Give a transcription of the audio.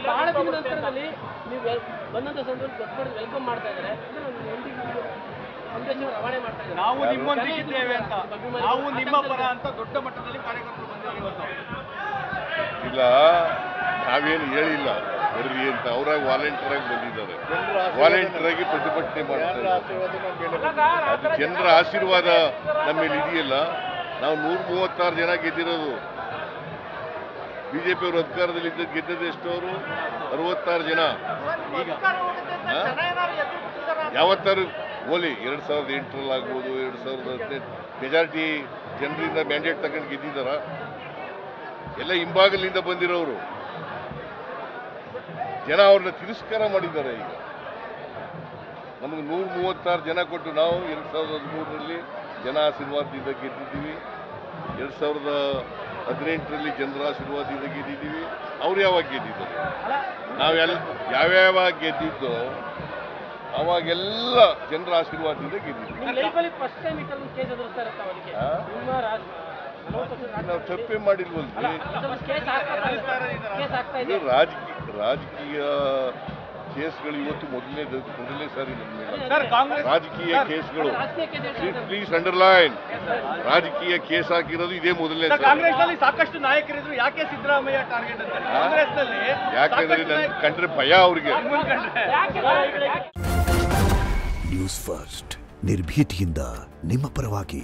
ಬಹಳ ದಿನದ ನಂತರದಲ್ಲಿ ನೀವು ಬಂದಂತ ಸಂದರ್ಭದಲ್ಲಿ ದೊಡ್ಡ ವೆಲ್ಕಮ್ ಮಾಡ್ತಾ ಇದ್ದಾರೆ, ರವಾನೆ ಮಾಡ್ತಾ ಇದ್ದಾರೆ. ನಾವು ನಿಮ್ಮೊಂದಿಗಿದ್ದೇವೆ ಅಂತ, ನಾವು ನಿಮ್ಮ ಪರ ಅಂತ ದೊಡ್ಡ ಮಟ್ಟದಲ್ಲಿ ಕಾರ್ಯಕರ್ತರು ಬಂದಿದ್ದಾರೆ. ಇಲ್ಲ, ನಾವೇನು ಹೇಳಿಲ್ಲ ಬರ್ರಿ ಅಂತ, ಅವರಾಗಿ ವಾಲಂಟಿಯರ್ ಆಗಿ ಬಂದಿದ್ದಾರೆ, ವಾಲಂಟಿಯರ್ ಆಗಿ ಪ್ರತಿಭಟನೆ ಮಾಡ್ತಾರೆ. ಅದು ಜನರ ಆಶೀರ್ವಾದ ನಮ್ಮ ಮೇಲೆ ಇದೆಯಲ್ಲ. ನಾವು 136 ಜನ ಗೆದ್ದಿರೋದು. ಬಿಜೆಪಿ ಅವರು ಅಧಿಕಾರದಲ್ಲಿ ಗೆದ್ದದ್ದು ಎಷ್ಟು? ಅವರು 66 ಜನ. ಯಾವತ್ತಾರು ಓಲಿ 2008 ಆಗ್ಬೋದು, 2018 ಮೆಜಾರಿಟಿ ಜನರಿಂದ ಮ್ಯಾಂಡೇಟ್ ತಗೊಂಡು ಗೆದ್ದಿದ್ದಾರ? ಎಲ್ಲ ಹಿಂಬಾಗಲಿಂದ ಬಂದಿರೋರು ಜನ ಅವ್ರನ್ನ ತಿರಸ್ಕಾರ ಮಾಡಿದ್ದಾರೆ. ಈಗ ನಮಗೆ 136 ಜನ ಕೊಟ್ಟು ನಾವು 2013ರಲ್ಲಿ ಜನ ಆಶೀರ್ವಾದದಿಂದ ಗೆದ್ದಿದ್ದೀವಿ, 2018ರಲ್ಲಿ ಜನರ ಆಶೀರ್ವಾದದಿಂದ ಗೆದ್ದಿದ್ದೀವಿ. ಅವ್ರು ಯಾವಾಗ ಗೆದ್ದಿದ್ದಾರೆ? ಯಾವ್ಯಾವಾಗ ಗೆದ್ದಿದ್ದೋ ಅವಾಗೆಲ್ಲ ಜನರ ಆಶೀರ್ವಾದದಿಂದ ಗೆದ್ದಿದ್ದೀವಿ. ನಾವು ತಪ್ಪೇ ಮಾಡಿಲ್ವಲ್ರಿ. ರಾಜಕೀಯ ಕೇಸ್ಗಳು ಇವತ್ತು ಮೊದಲನೇ ಸಾರಿ ನಮ್ಮ ಮೇಲೆ ರಾಜಕೀಯ ಕೇಸ್ಗಳು. ಪ್ಲೀಸ್ ಅಂಡರ್ಲೈನ್, ರಾಜಕೀಯ ಕೇಸ್ ಹಾಕಿರೋದು ಇದೇ ಮೊದಲನೇ ಸಾರಿ. ಕಾಂಗ್ರೆಸ್ನಲ್ಲಿ ಸಾಕಷ್ಟು ನಾಯಕರಿದ್ರು, ಯಾಕೆ ಸಿದ್ದರಾಮಯ್ಯ ಟಾರ್ಗೆಟ್ ಅಂತ? ಕಾಂಗ್ರೆಸ್ನಲ್ಲಿ ಯಾಕೆಂದ್ರೆ ನನ್ ಕಂಡ್ರೆ ಭಯ ಅವ್ರಿಗೆ. ನ್ಯೂಸ್ ಫಸ್ಟ್, ನಿರ್ಭೀತಿಯಿಂದ ನಿಮ್ಮ ಪರವಾಗಿ.